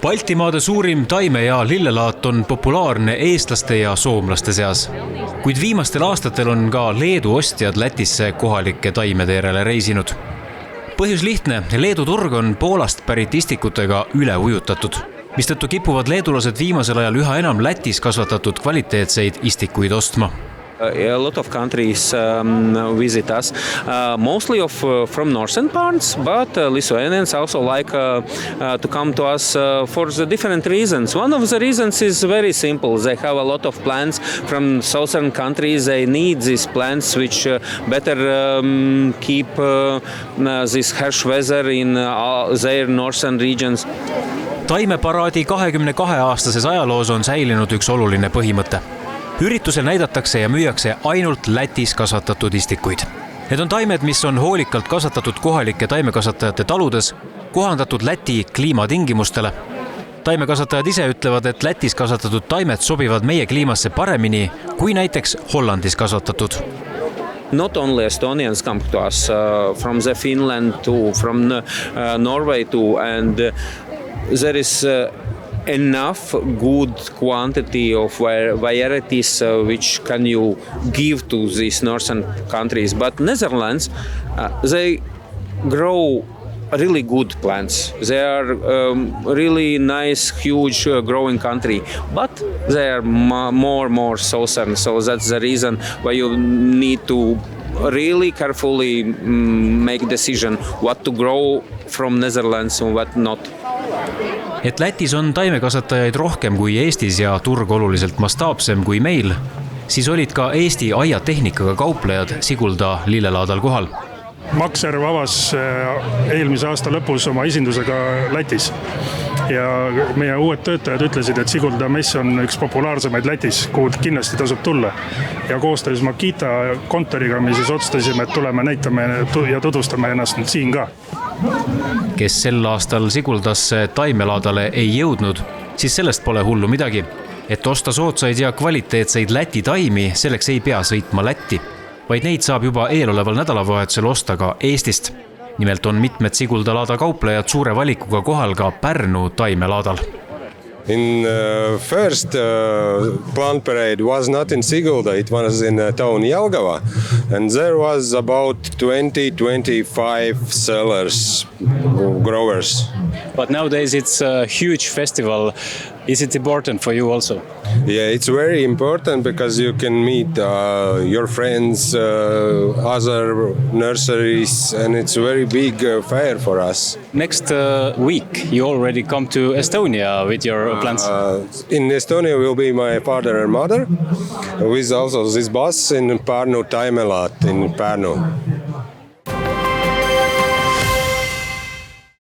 Baltimaade suurim taime- ja lillelaat on populaarne eestlaste ja soomlaste seas. Kuid viimastel aastatel on ka Leedu ostjad Lätisse kohalike taimede järele reisinud. Põhjus lihtne, Leedu turg on Poolast pärit istikutega üle ujutatud, mistõttu kipuvad leedulased viimasel ajal üha enam Lätis kasvatatud kvaliteetseid istikuid ostma. A lot of countries visit us, mostly from northern parts, but Lithuanians also like to come to us for the different reasons. One of the reasons is very simple. They have a lot of plants from southern countries. They need these plants which better keep this harsh weather in their northern regions. Taimeparaadi 22-aastases ajaloos on säilinud üks oluline põhimõte. Üritusel näidatakse ja müüakse ainult Lätis kasvatatud istikuid. Need on taimed, mis on hoolikalt kasvatatud kohalike taimekasvatajate taludes, kohandatud Läti kliimatingimustele. Taimekasvatajad ise ütlevad, et Lätis kasvatatud taimed sobivad meie kliimasse paremini kui näiteks Hollandis kasvatatud. Not only Estonians come to us, from the Finland to, from Norway to, and there is enough good quantity of varieties which can you give to these northern countries. But Netherlands, they grow really good plants. They are really nice, huge growing country, but they are more southern. So that's the reason why you need to really carefully make decision what to grow from Netherlands and what not. Et Lätis on taimekasvatajaid rohkem kui Eestis ja turg oluliselt mastaapsem kui meil, siis olid ka Eesti aiatehnikaga kauplejad Sigulda lillelaadal kohal. Makser avas eelmise aasta lõpus oma esindusega Lätis ja meie uued töötajad ütlesid, et Sigulda mess on üks populaarsemaid Lätis, kuhu kindlasti tasub tulla. Ja koostöös Makita kontoriga me siis otsustasime, et tuleme näitame ja tutvustame ennast nüüd siin ka. Kes sel aastal Siguldasse taimelaadale ei jõudnud, siis sellest pole hullu midagi. Et osta soodsaid ja kvaliteetseid Läti taimi, selleks ei pea sõitma Lätti, vaid neid saab juba eeloleval nädalavahetusel osta ka Eestist. Nimelt on mitmed Sigulda laada kauplejad suure valikuga kohal ka Pärnu taimelaadal. In first plant parade was not in Sigulda, it was in town Jelgava, and there was about 20-25 sellers, growers. But nowadays it's a huge festival. Is it important for you also? Yeah, it's very important because you can meet your friends, other nurseries, and it's a very big fair for us. Next week you already come to Estonia with your plants. In Estonia will be my father and mother, with also this bus in Pärnu Taimelaat in Pärnu.